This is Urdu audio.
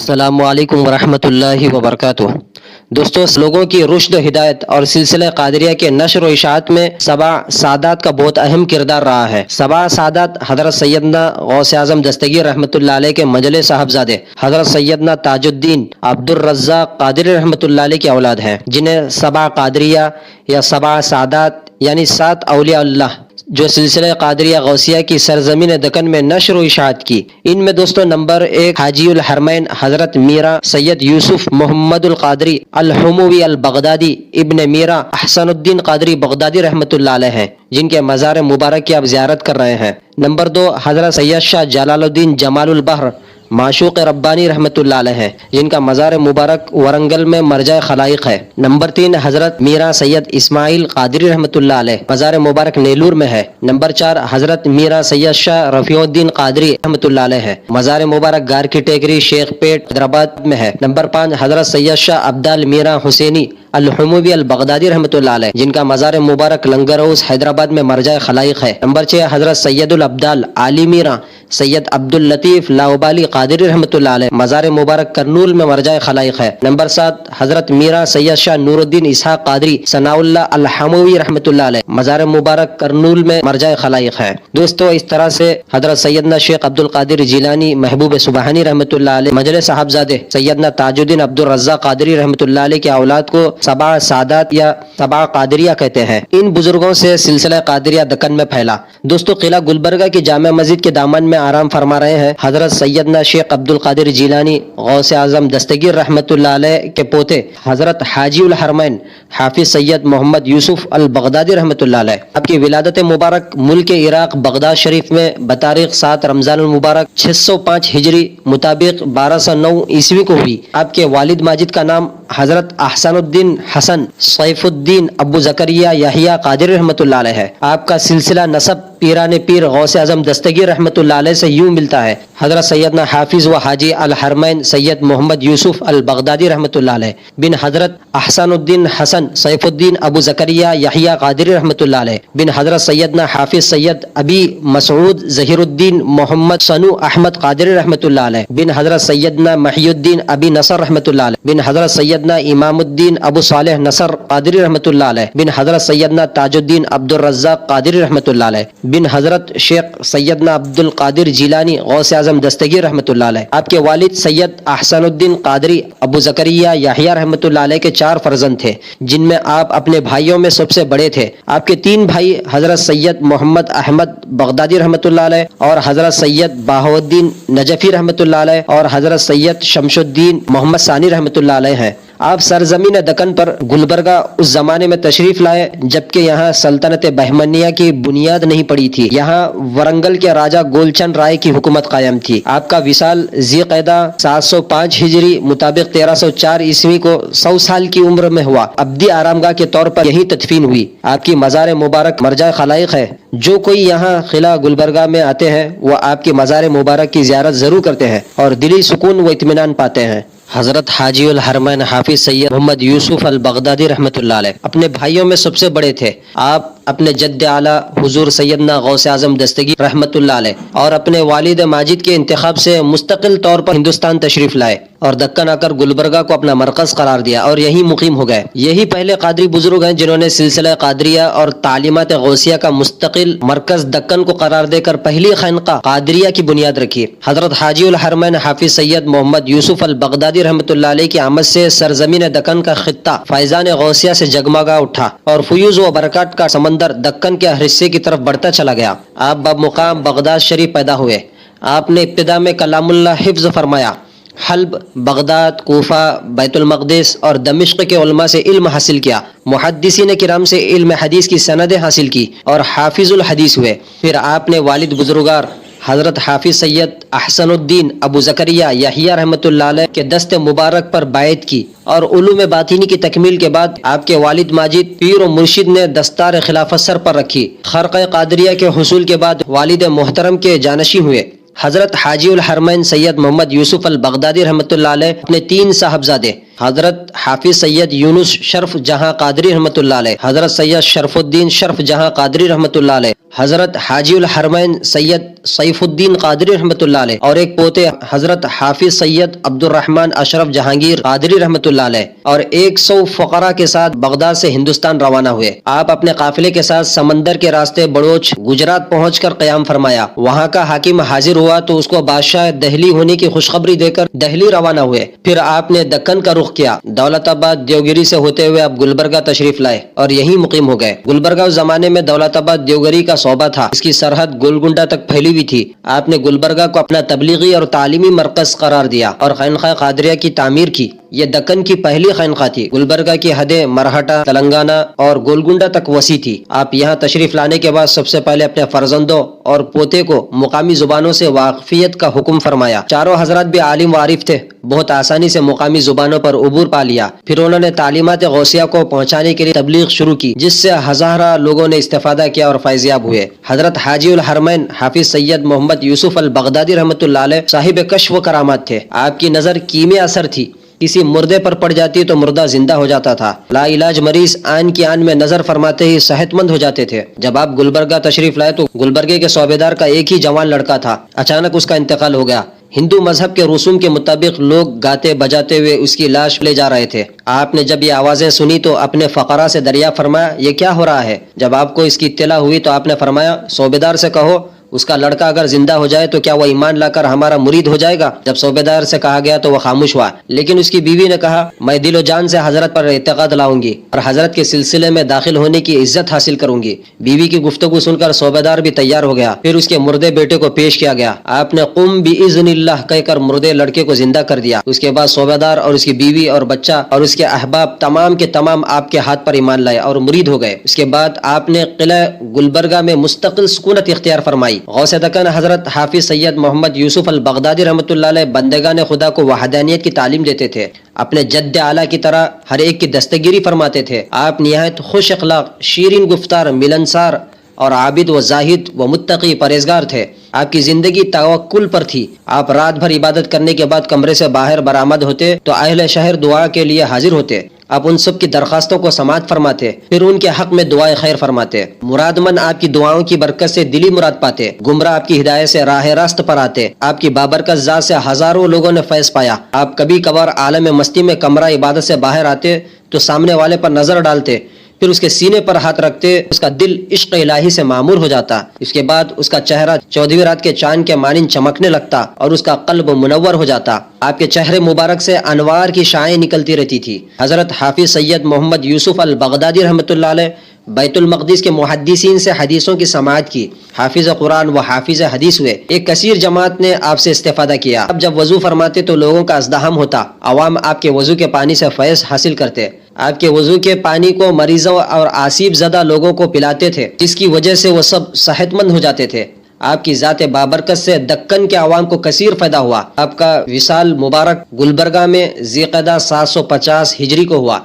السلام علیکم ورحمۃ اللہ وبرکاتہ۔ دوستو، لوگوں کی رشد و ہدایت اور سلسلہ قادریہ کے نشر و اشاعت میں سبع سادات کا بہت اہم کردار رہا ہے۔ سبع سادات حضرت سیدنا غوث اعظم دستگیر رحمۃ اللہ علیہ کے منجلے صاحبزادے حضرت سیدنا تاج الدین عبدالرزاق قادری رحمۃ اللہ علیہ کی اولاد ہیں، جنہیں سبع قادریہ یا سبع سادات یعنی 7 اولیاء اللہ جو سلسلہ قادریہ غوثیہ کی سرزمین دکن میں نشر و اشاعت کی۔ ان میں دوستو نمبر 1 حاجی الحرمین حضرت میرا سید یوسف محمد القادری الحموی البغدادی ابن میرا احسن الدین قادری بغدادی رحمۃ اللہ علیہ ہیں، جن کے مزار مبارک کی آپ زیارت کر رہے ہیں۔ نمبر 2 حضرت سید شاہ جلال الدین جمال البحر معشوق ربانی رحمۃ اللہ علیہ ہے، جن کا مزار مبارک ورنگل میں مرجع خلائق ہے۔ نمبر 3 حضرت میرا سید اسماعیل قادری رحمۃ اللہ علیہ، مزار مبارک نیلور میں ہے۔ نمبر 4 حضرت میرا سید شاہ رفیع الدین قادری رحمۃ اللہ علیہ ہے، مزار مبارک گار کی ٹیکری شیخ پیٹ حیدرآباد میں ہے۔ نمبر 5 حضرت سید شاہ عبدال میرا حسینی الحموی البغدادی رحمۃ اللہ علیہ، جن کا مزار مبارک لنگر ہاؤس حیدرآباد میں مرجع خلائق ہے۔ نمبر 6 حضرت سید الابدال علی میرا سید عبد اللطیف لاؤبالی قادری رحمۃ اللہ علیہ، مزار مبارک کرنول میں مرجع خلائق ہے۔ نمبر 7 حضرت میرا سید شاہ نور الدین اسحاق قادری ثناء اللہ الحموی رحمۃ اللہ علیہ، مزار مبارک کرنول میں مرجع خلائق ہے۔ دوستو، اس طرح سے حضرت سیدنا شیخ عبد القادر جیلانی محبوب سبحانی رحمۃ اللہ علیہ مجلس صاحبزادے سیدنا تاج الدین عبدالرزاق قادری رحمۃ اللہ علیہ کی اولاد کو سبع سادات یا سبع قادریہ کہتے ہیں۔ ان بزرگوں سے سلسلہ قادریہ دکن میں پھیلا۔ دوستو، قلعہ گلبرگہ کی جامع مسجد کے دامن میں آرام فرما رہے ہیں حضرت سیدنا شیخ عبد القادر جیلانی غوث اعظم دستگیر رحمۃ اللہ علیہ کے پوتے حضرت حاجی الحرمین حافظ سید محمد یوسف البغدادی رحمۃ اللہ علیہ۔ آپ کی ولادت مبارک ملک عراق بغداد شریف میں بتاریخ 7 رمضان المبارک 605 ہجری مطابق 1209 عیسوی کو ہوئی۔ آپ کے والد ماجد کا نام حضرت احسن الدین حسن سیف الدین ابو زکریا یحییٰ قادری رحمۃ اللہ علیہ ہے۔ آپ کا سلسلہ نسب پیران پیر غوث اعظم دستگیر رحمۃ اللہ علیہ سے یوں ملتا ہے: حضرت سیدنا حافظ و حاجی الحرمین سید محمد یوسف البغدادی رحمۃ اللہ علیہ بن حضرت احسن الدین حسن سیف الدین ابو زکریا یحییٰ قادری رحمۃ اللہ علیہ بن حضرت سیدنا حافظ سید ابی مسعود ظہیر الدین محمد صنو احمد قادری رحمۃ اللہ علیہ بن حضرت سیدنا محی الدین ابی نصر رحمۃ اللہ علیہ بن حضرت سیدنا امام الدین ابو صالح نصر قادری رحمۃ اللہ علیہ بن حضرت سیدنا تاج الدین عبدالرزاق قادری رحمۃ اللہ علیہ بن حضرت شیخ سیدنا عبد القادر جیلانی غوث اعظم دستگیر رحمۃ اللہ علیہ۔ آپ کے والد سید احسن الدین قادری ابو زکریا یحییٰ رحمۃ اللہ علیہ کے 4 فرزند تھے، جن میں آپ اپنے بھائیوں میں سب سے بڑے تھے۔ آپ کے 3 بھائی حضرت سید محمد احمد بغدادی رحمۃ اللہ علیہ اور حضرت سید بہاؤالدین نجفی رحمۃ اللہ علیہ اور حضرت سید شمس الدین محمد ثانی رحمۃ اللہ علیہ ہیں۔ آپ سرزمین دکن پر گلبرگہ اس زمانے میں تشریف لائے جبکہ یہاں سلطنت بہمنیہ کی بنیاد نہیں پڑی تھی۔ یہاں ورنگل کے راجہ گولچند رائے کی حکومت قائم تھی۔ آپ کا وصال ذی قعدہ 705 ہجری مطابق 1304 عیسوی کو 100 سال کی عمر میں ہوا۔ ابدی آرامگاہ کے طور پر یہی تدفین ہوئی۔ آپ کی مزار مبارک مرجع خلائق ہے۔ جو کوئی یہاں قلعہ گلبرگہ میں آتے ہیں وہ آپ کی مزار مبارک کی زیارت ضرور کرتے ہیں اور دلی سکون و اطمینان پاتے ہیں۔ حضرت حاجی الحرمین حافظ سید محمد یوسف البغدادی رحمۃ اللہ علیہ اپنے بھائیوں میں سب سے بڑے تھے۔ آپ اپنے جد اعلیٰ حضور سیدنا غوث اعظم دستگیر رحمۃ اللہ علیہ اور اپنے والد ماجد کے انتخاب سے مستقل طور پر ہندوستان تشریف لائے اور دکن آ کر گلبرگہ کو اپنا مرکز قرار دیا اور یہیں مقیم ہو گئے۔ یہی پہلے قادری بزرگ ہیں جنہوں نے سلسلہ قادریہ اور تعلیمات غوثیہ کا مستقل مرکز دکن کو قرار دے کر پہلی خانقاہ قادریہ کی بنیاد رکھی۔ حضرت حاجی الحرمین حافظ سید محمد یوسف البغدادی رحمۃ اللہ علیہ کی آمد سے سرزمین دکن کا خطہ فیضان غوثیہ سے جگمگا اٹھا اور فیوز و برکات کا سمندر دکن کے ہر حصے کی طرف بڑھتا چلا گیا۔ آپ بمقام بغداد شریف پیدا ہوئے۔ آپ نے ابتدا میں کلام اللہ حفظ فرمایا۔ حلب، بغداد، کوفہ، بیت المقدس اور دمشق کے علماء سے علم حاصل کیا۔ محدثین کرام سے علم حدیث کی سندیں حاصل کی اور حافظ الحدیث ہوئے۔ پھر آپ نے والد بزرگار حضرت حافظ سید احسن الدین ابو زکریا یحییٰ رحمۃ اللہ علیہ کے دست مبارک پر بیعت کی اور علوم باطنی کی تکمیل کے بعد آپ کے والد ماجد پیر و مرشد نے دستار خلافت سر پر رکھی۔ خرقہ قادریہ کے حصول کے بعد والد محترم کے جانشین ہوئے۔ حضرت حاجی الحرمین سید محمد یوسف البغدادی رحمۃ اللہ علیہ اپنے 3 صاحبزادے حضرت حافظ سید یونس شرف جہاں قادری رحمۃ اللہ علیہ، حضرت سید شرف الدین شرف جہاں قادری رحمۃ اللہ علیہ، حضرت حاجی الحرمین سید سیف الدین قادری رحمۃ اللہ علیہ اور ایک پوتے حضرت حافظ سید عبد الرحمن اشرف جہانگیر قادری رحمۃ اللہ علیہ اور 100 فقراء کے ساتھ بغداد سے ہندوستان روانہ ہوئے۔ آپ اپنے قافلے کے ساتھ سمندر کے راستے بڑوچ گجرات پہنچ کر قیام فرمایا۔ وہاں کا حاکم حاضر ہوا تو اس کو بادشاہ دہلی ہونے کی خوشخبری دے کر دہلی روانہ ہوئے۔ پھر آپ نے دکن کا رخ کیا، دولت آباد دیوگری سے ہوتے ہوئے آپ گلبرگہ تشریف لائے اور یہیں مقیم ہو گئے۔ گلبرگہ اس زمانے میں دولت آباد دیوگری کا صوبہ تھا، اس کی سرحد گولگنڈا تک پھیلی ہوئی تھی۔ آپ نے گلبرگہ کو اپنا تبلیغی اور تعلیمی مرکز قرار دیا اور خانقاہ قادریہ کی تعمیر کی۔ یہ دکن کی پہلی خانقاہ تھی۔ گلبرگہ کی حدیں مرہٹا، تلنگانہ اور گولگنڈا تک وسیع تھی۔ آپ یہاں تشریف لانے کے بعد سب سے پہلے اپنے فرزندوں اور پوتے کو مقامی زبانوں سے واقفیت کا حکم فرمایا۔ چاروں حضرات بھی عالم و عارف تھے، بہت آسانی سے مقامی زبانوں پر عبور پا لیا۔ پھر انہوں نے تعلیمات غوثیہ کو پہنچانے کے لیے تبلیغ شروع کی، جس سے ہزارہ لوگوں نے استفادہ کیا اور فیض یاب ہوئے۔ حضرت حاجی الحرمین حافظ سید محمد یوسف البغدادی رحمۃ اللہ علیہ صاحب کشف و کرامات تھے۔ آپ کی نظر کیمیا اثر تھی، کسی مردے پر پڑ جاتی تو مردہ زندہ ہو جاتا تھا۔ لا علاج مریض آن کی آن میں نظر فرماتے ہی صحت مند ہو جاتے تھے۔ جب آپ گلبرگہ تشریف لائے تو گلبرگے کے صوبیدار کا ایک ہی جوان لڑکا تھا، اچانک اس کا انتقال ہو گیا۔ ہندو مذہب کے رسوم کے مطابق لوگ گاتے بجاتے ہوئے اس کی لاش لے جا رہے تھے۔ آپ نے جب یہ آوازیں سنی تو اپنے فقراء سے دریافت فرمایا، یہ کیا ہو رہا ہے؟ جب آپ کو اس کی اطلاع ہوئی تو آپ نے فرمایا، صوبیدار سے کہو اس کا لڑکا اگر زندہ ہو جائے تو کیا وہ ایمان لا کر ہمارا مرید ہو جائے گا؟ جب صوبیدار سے کہا گیا تو وہ خاموش ہوا، لیکن اس کی بیوی نے کہا، میں دل و جان سے حضرت پر اعتقاد لاؤں گی اور حضرت کے سلسلے میں داخل ہونے کی عزت حاصل کروں گی۔ بیوی کی گفتگو سن کر صوبیدار بھی تیار ہو گیا۔ پھر اس کے مردے بیٹے کو پیش کیا گیا۔ آپ نے قم باذن اللہ کہہ کر مردے لڑکے کو زندہ کر دیا۔ اس کے بعد صوبیدار اور اس کی بیوی اور بچہ اور اس کے احباب تمام کے تمام آپ کے ہاتھ پر ایمان لائے اور مرید ہو گئے۔ اس کے بعد آپ نے قلعہ گلبرگہ میں مستقل سکونت اختیار فرمائی۔ غوث دکن حضرت حافظ سید محمد یوسف البغدادی رحمۃ اللہ علیہ بندگان خدا کو وحدانیت کی تعلیم دیتے تھے، اپنے جد اعلیٰ کی طرح ہر ایک کی دستگیری فرماتے تھے۔ آپ نہایت خوش اخلاق، شیرین گفتار، ملنسار اور عابد و زاہد و متقی پرہیزگار تھے۔ آپ کی زندگی توکل پر تھی۔ آپ رات بھر عبادت کرنے کے بعد کمرے سے باہر برآمد ہوتے تو اہل شہر دعا کے لیے حاضر ہوتے۔ آپ ان سب کی درخواستوں کو سماعت فرماتے، پھر ان کے حق میں دعائے خیر فرماتے۔ مراد مند آپ کی دعاؤں کی برکت سے دلی مراد پاتے، گمراہ آپ کی ہدایت سے راہ راست پر آتے۔ آپ کی بابرکت ذات سے ہزاروں لوگوں نے فیض پایا۔ آپ کبھی کبھار عالم مستی میں کمرہ عبادت سے باہر آتے تو سامنے والے پر نظر ڈالتے، پھر اس کے سینے پر ہاتھ رکھتے، اس کا دل عشق الہی سے معمور ہو جاتا۔ اس کے بعد اس کا چہرہ 14ویں رات کے چاند کے مانند چمکنے لگتا اور اس کا قلب منور ہو جاتا۔ آپ کے چہرے مبارک سے انوار کی شعاعیں نکلتی رہتی تھی۔ حضرت حافظ سید محمد یوسف البغدادی رحمۃ اللہ علیہ بیت المقدس کے محدثین سے حدیثوں کی سماعت کی، حافظ قرآن و حافظ حدیث ہوئے۔ ایک کثیر جماعت نے آپ سے استفادہ کیا۔ اب جب وضو فرماتے تو لوگوں کا ازدحام ہوتا، عوام آپ کے وضو کے پانی سے فیض حاصل کرتے۔ آپ کے وضو کے پانی کو مریضوں اور آسیب زدہ لوگوں کو پلاتے تھے، جس کی وجہ سے وہ سب صحت مند ہو جاتے تھے۔ آپ کی ذات بابرکت سے دکن کے عوام کو کثیر فائدہ ہوا۔ آپ کا وصال مبارک گلبرگہ میں ذی القعدہ 750 ہجری کو ہوا۔